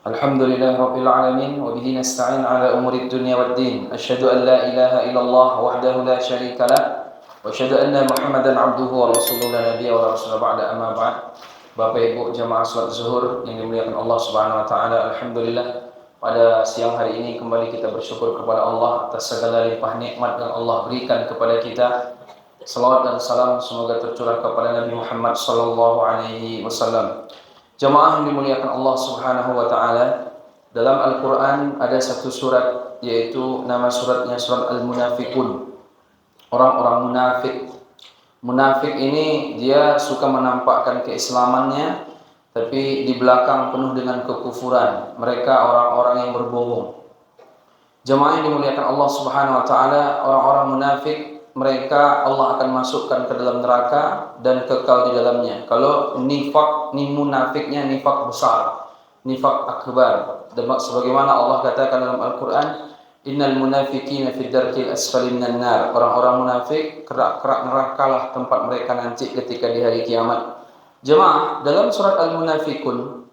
Alhamdulillah Rabbil Alamin wa bihi nasta'in ala umuri dunya wad din. Asyhadu an la ilaha illallah wahdahu la syarika lah wa asyhadu anna Muhammadan abduhu wa rasuluhu la nabiyya wa rasul ba'da amma ba'd. Bapak Ibu jamaah salat zuhur yang dimuliakan Allah Subhanahu wa taala, alhamdulillah pada siang hari ini kembali kita bersyukur kepada Allah atas segala limpah nikmat yang Allah berikan kepada kita. Salawat dan salam semoga tercurah kepada Nabi Muhammad sallallahu alaihi wasallam. Jamaah yang dimuliakan Allah Subhanahu wa taala, dalam Al-Qur'an ada satu surat yaitu nama suratnya surat Al-Munafiqun. Orang-orang munafik. Munafik ini dia suka menampakkan keislamannya tapi di belakang penuh dengan kekufuran. Mereka orang-orang yang berbohong. Jamaah yang dimuliakan Allah Subhanahu wa taala, orang-orang munafik mereka Allah akan masukkan ke dalam neraka dan kekal di dalamnya. Kalau nifak, munafiknya nifak besar, nifak akbar. Dan sebagaimana Allah katakan dalam Al-Qur'an, innal munafiqina fid darkil asfali minan nar. Orang-orang munafik kerak-kerak neraka lah tempat mereka nanti ketika di hari kiamat. Jemaah, dalam surat Al-Munafiqun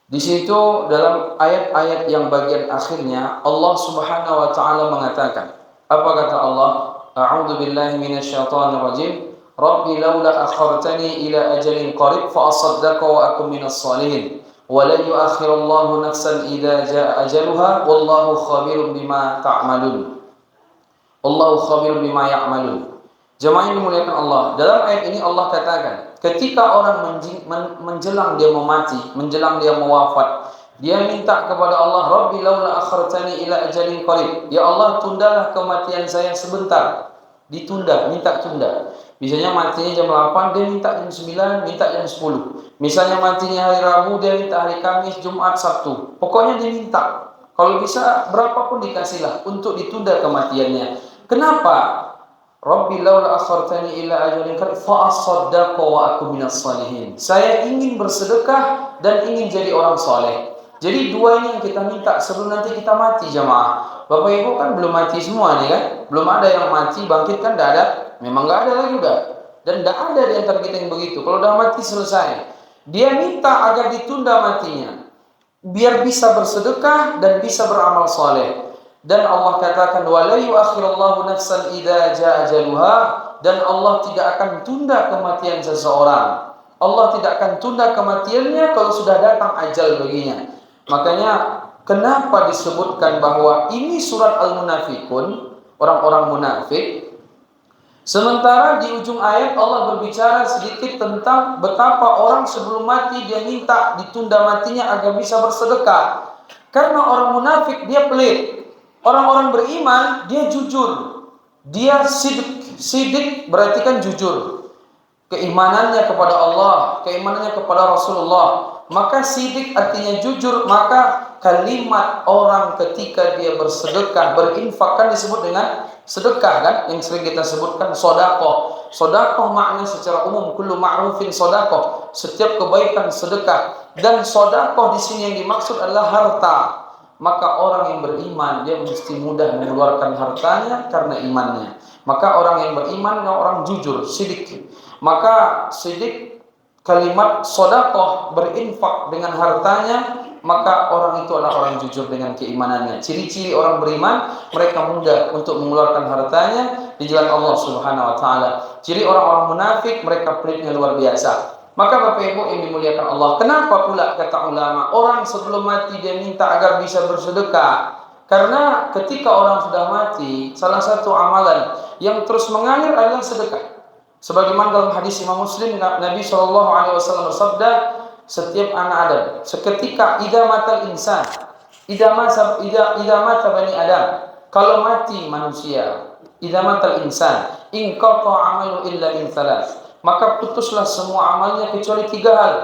di situ dalam ayat-ayat yang bagian akhirnya Allah Subhanahu wa taala mengatakan, apa kata Allah? A'udzu billahi minasyaitonir rajim. Rabbi laula akhartani ila ajalin qarib fa asaddaqa wa akum minas salihin. Wa la yu'akhirullahu nafsan idza jaa ajaluha wallahu khabirun bima ta'malun. Wallahu khabirun bima ya'malun. Jemaah yang dimuliakan Allah, dalam ayat ini Allah katakan, ketika orang menjelang dia mau mati, menjelang dia mau wafat, dia minta kepada Allah, Rabbi laula akhartani ila ajalin qarib. Ya Allah, tundalah kematian saya sebentar. Ditunda, minta tunda. Misalnya matinya jam 8, dia minta jam 9, minta jam 10. Misalnya matinya hari Rabu, dia minta hari Kamis, Jumat, Sabtu. Pokoknya dia minta. Kalau bisa berapapun dikasihlah untuk ditunda kematiannya. Kenapa? Rabbi laula akhartani ila ajalin qarib fa asaddaqa wa akum minas salihin. Saya ingin bersedekah dan ingin jadi orang soleh. Jadi dua ini yang kita minta sebelum nanti kita mati, jamaah. Bapak Ibu kan belum mati semua nih kan? Belum ada yang mati, bangkit kan tidak ada? Memang nggak ada lagi udah. Dan tidak ada di antara kita yang begitu. Kalau udah mati selesai. Dia minta agar ditunda matinya, biar bisa bersedekah dan bisa beramal soleh. Dan Allah katakan, wala yu'akhirullahu nafsan idza jaa ajaluha, dan Allah tidak akan tunda kematian seseorang. Allah tidak akan tunda kematiannya kalau sudah datang ajal baginya. Makanya kenapa disebutkan bahwa ini surat Al-Munafiqun, orang-orang munafik. Sementara di ujung ayat Allah berbicara sedikit tentang betapa orang sebelum mati dia minta ditunda matinya agar bisa bersedekah. Karena orang munafik dia pelit. Orang-orang beriman dia jujur. Dia sidik. Sidik berarti kan jujur. Keimanannya kepada Allah, keimanannya kepada Rasulullah. Maka sidik artinya jujur. Maka kalimat orang ketika dia bersedekah, berinfak kan disebut dengan sedekah kan, yang sering kita sebutkan sedekah. Sedekah makna secara umum kullu ma'rufin sedekah, setiap kebaikan sedekah. Dan sedekah di sini yang dimaksud adalah harta. Maka orang yang beriman dia mesti mudah mengeluarkan hartanya karena imannya. Maka orang yang beriman adalah orang jujur, sidik. Maka sidik kalimat sedekah, berinfak dengan hartanya, maka orang itu adalah orang jujur dengan keimanannya. Ciri-ciri orang beriman, mereka mudah untuk mengeluarkan hartanya di jalan Allah Subhanahu wa taala. Ciri orang-orang munafik, mereka pelitnya luar biasa. Maka Bapak Ibu yang dimuliakan Allah, kenapa pula kata ulama, orang sebelum mati dia minta agar bisa bersedekah? Karena ketika orang sudah mati, salah satu amalan yang terus mengalir adalah sedekah. Sebagaimana dalam hadis Imam Muslim, Nabi SAW bersabda, setiap anak Adam, seketika idza matal insan, idza mata bani Adam, kalau mati manusia, idza matal insan, in qata amalu illa min thalath, maka putuslah semua amalnya kecuali tiga hal.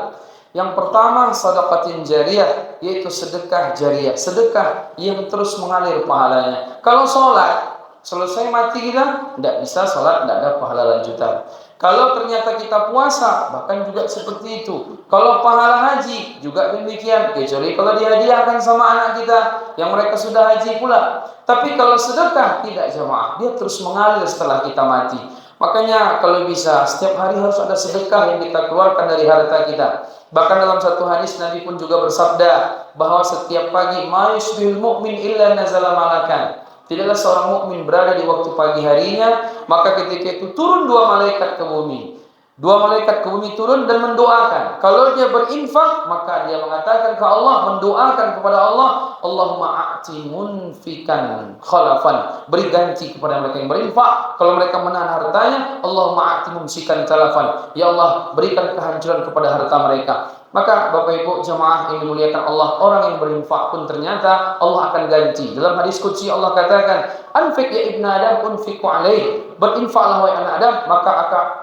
Yang pertama, sedekatin jariyah, yaitu sedekah jariyah, sedekah yang terus mengalir pahalanya. Kalau sholat, selesai mati kita, tidak bisa sholat, tidak ada pahala lanjutan. Kalau ternyata kita puasa, bahkan juga seperti itu. Kalau pahala haji, juga demikian. Kecuali kalau dihadiahkan sama anak kita, yang mereka sudah haji pula. Tapi kalau sedekah, tidak jamaah. Dia terus mengalir setelah kita mati. Makanya kalau bisa, setiap hari harus ada sedekah yang kita keluarkan dari harta kita. Bahkan dalam satu hadis Nabi pun juga bersabda bahwa setiap pagi ma yusbihul mu'min illa nazala malakan. Tidaklah seorang mukmin berada di waktu pagi harinya, maka ketika itu turun dua malaikat ke bumi. Dua malaikat ke bumi turun dan mendoakan. Kalau dia berinfak, maka dia mengatakan ke Allah, mendoakan kepada Allah, Allahumma a'ti munfikan khalafan. Beri ganti kepada mereka yang berinfak. Kalau mereka menahan hartanya, Allahumma a'ti mumsikan talafan. Ya Allah, berikan kehancuran kepada harta mereka. Maka Bapak Ibu jemaah yang dimuliakan Allah, orang yang berinfak pun ternyata Allah akan ganti. Dalam hadis qudsi Allah katakan, "Anfiq ya ibnu Adam, unfiqu alaih." Berinfaklah wahai anak Adam, maka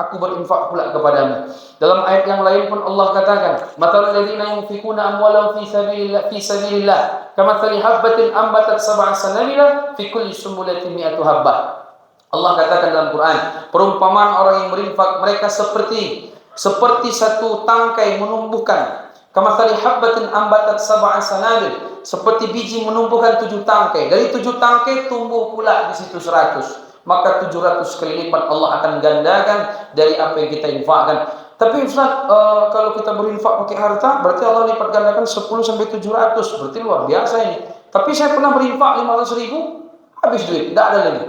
aku berinfak pula kepadamu. Dalam ayat yang lain pun Allah katakan, "Mathalul ladzina yunfiquna amwalahum fi sabilillah, kamathali habbatin ambatat sab'a sanabila fi kulli sumbulatin mi'atu habbah." Allah katakan dalam Quran, perumpamaan orang yang berinfak mereka seperti satu tangkai menumbuhkan, kamathali habbatin ambatat sab'a sanabil, seperti biji menumbuhkan 7 tangkai. Dari 7 tangkai tumbuh pula di situ 100. Maka 700 kali lipat Allah akan gandakan dari apa yang kita infakkan. Tapi Ustaz, kalau kita berinfak pakai harta, berarti Allah lipat gandakan 10 sampai 700. Berarti luar biasa ini. Tapi saya pernah berinfak 500 ribu, habis duit, tidak ada lagi.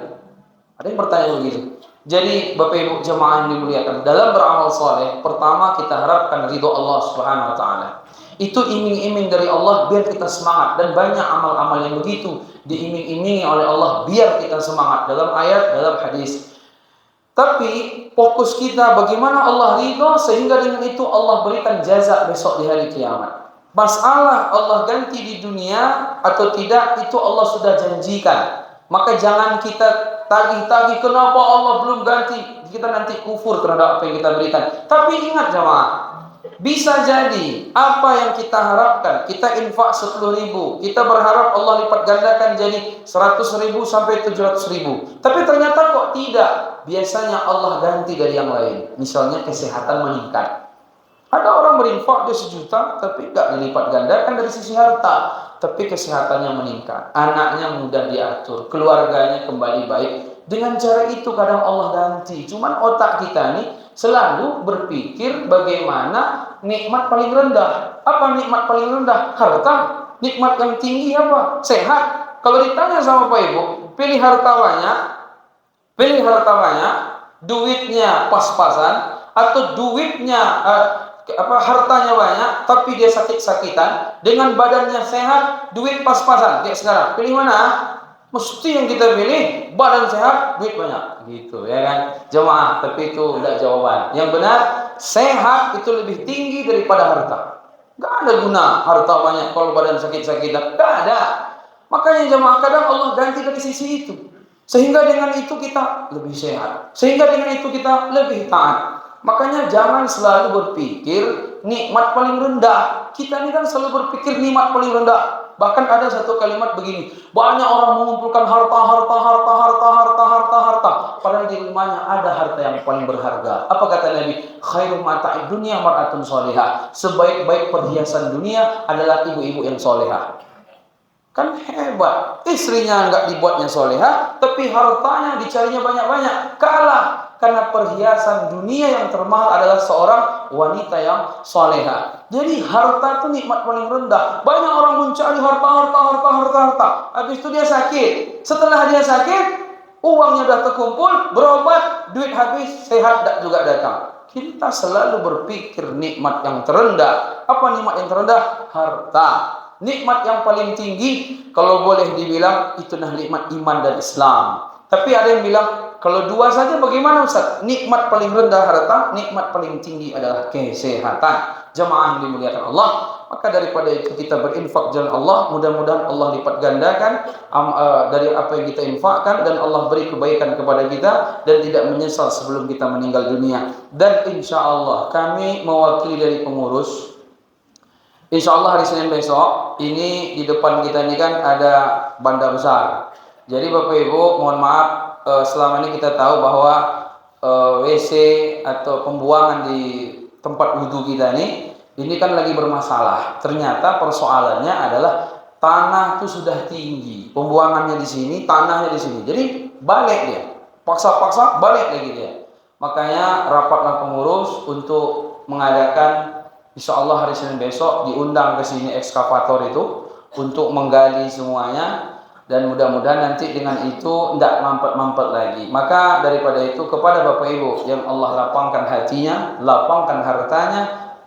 Ada yang bertanya begitu. Jadi Bapak Ibu jemaah yang dimuliakan, dalam beramal soleh, pertama kita harapkan ridho Allah Subhanahu wa taala. Itu iming-iming dari Allah biar kita semangat, dan banyak amal-amal yang begitu diiming-imingi oleh Allah biar kita semangat dalam ayat, dalam hadis. Tapi fokus kita bagaimana Allah ridho sehingga dengan itu Allah berikan jaza besok di hari kiamat. Masalah Allah ganti di dunia atau tidak itu Allah sudah janjikan. Maka jangan kita tagih-tagih kenapa Allah belum ganti, kita nanti kufur terhadap apa yang kita berikan. Tapi ingat jemaah, bisa jadi apa yang kita harapkan, kita infak 10 ribu, kita berharap Allah lipat gandakan jadi 100 ribu sampai 700 ribu. Tapi ternyata kok tidak. Biasanya Allah ganti dari yang lain. Misalnya kesehatan meningkat. Ada orang berinfak dia 1 juta tapi gak dilipat gandakan dari sisi harta. Tapi kesehatannya meningkat, anaknya mudah diatur, keluarganya kembali baik. Dengan cara itu kadang Allah ganti. Cuman otak kita nih selalu berpikir bagaimana nikmat paling rendah. Apa nikmat paling rendah? Harta. Nikmat yang tinggi apa? Sehat. Kalau ditanya sama Pak Ibu, pilih harta banyak, duitnya pas-pasan, atau duitnya hartanya banyak tapi dia sakit-sakitan, dengan badannya sehat, duit pas-pasan kayak sekarang. Pilih mana? Mesti yang kita pilih badan sehat, duit banyak. Gitu ya kan? Jemaah, tapi itu enggak jawaban. Yang benar, sehat itu lebih tinggi daripada harta. Enggak ada guna harta banyak kalau badan sakit-sakitan. Enggak ada. Makanya jemaah kadang Allah ganti dari sisi itu. Sehingga dengan itu kita lebih sehat. Sehingga dengan itu kita lebih taat. Makanya jangan selalu berpikir nikmat paling rendah. Kita ini kan selalu berpikir nikmat paling rendah. Bahkan ada satu kalimat begini, banyak orang mengumpulkan harta. Padahal di rumahnya ada harta yang paling berharga. Apa kata Nabi? Khairu mata'id dunya mar'atun solehah. Sebaik-baik perhiasan dunia adalah ibu-ibu yang solehah. Kan hebat. Istrinya enggak dibuatnya solehah, tapi hartanya dicarinya banyak-banyak. Kalah. Karena perhiasan dunia yang termahal adalah seorang wanita yang soleha. Jadi harta itu nikmat paling rendah. Banyak orang mencari harta. Habis itu dia sakit. Setelah dia sakit, uangnya sudah terkumpul, berobat, duit habis, sehat juga datang. Kita selalu berpikir nikmat yang terendah. Apa nikmat yang terendah? Harta. Nikmat yang paling tinggi, kalau boleh dibilang, itu nikmat iman dan Islam. Tapi ada yang bilang, kalau dua saja bagaimana Ustaz? Nikmat paling rendah harta, nikmat paling tinggi adalah kesehatan. Jemaah yang dimuliakan Allah, maka daripada itu kita berinfak jalan Allah, mudah-mudahan Allah lipat gandakan dari apa yang kita infakkan, dan Allah beri kebaikan kepada kita dan tidak menyesal sebelum kita meninggal dunia. Dan insya Allah kami mewakili dari pengurus. Insya Allah hari Senin besok ini di depan kita ini kan ada banda besar. Jadi Bapak Ibu mohon maaf, selama ini kita tahu bahwa WC atau pembuangan di tempat wudhu kita ini kan lagi bermasalah. Ternyata persoalannya adalah tanah itu sudah tinggi, pembuangannya di sini, tanahnya di sini. Jadi balik dia, paksa-paksa balik lagi dia. Makanya rapatlah pengurus untuk mengadakan Insya Allah hari Senin besok diundang ke sini ekskavator itu untuk menggali semuanya, dan mudah-mudahan nanti dengan itu tidak mampet-mampet lagi. Maka daripada itu kepada Bapak Ibu yang Allah lapangkan hatinya, lapangkan hartanya,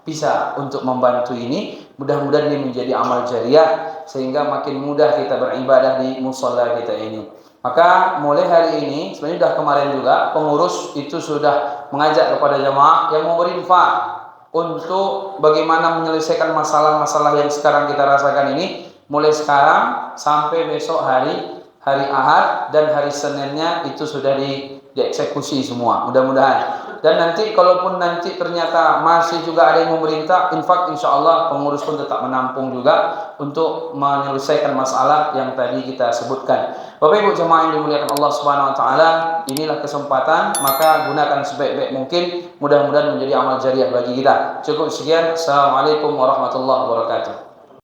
bisa untuk membantu ini, mudah-mudahan ini menjadi amal jariah sehingga makin mudah kita beribadah di musalla kita ini. Maka mulai hari ini, sebenarnya sudah kemarin juga pengurus itu sudah mengajak kepada jamaah yang mau berinfak untuk bagaimana menyelesaikan masalah-masalah yang sekarang kita rasakan ini, mulai sekarang sampai besok hari Ahad, dan hari Seninnya itu sudah dieksekusi semua, mudah-mudahan. Dan nanti kalaupun nanti ternyata masih juga ada yang memerintah infak, insya Allah pengurus pun tetap menampung juga untuk menyelesaikan masalah yang tadi kita sebutkan. Bapak Ibu jemaah yang dimuliakan Allah Subhanahu wa taala, inilah kesempatan, maka gunakan sebaik-baik mungkin, mudah-mudahan menjadi amal jariah bagi kita. Cukup sekian. Assalamualaikum warahmatullahi wabarakatuh.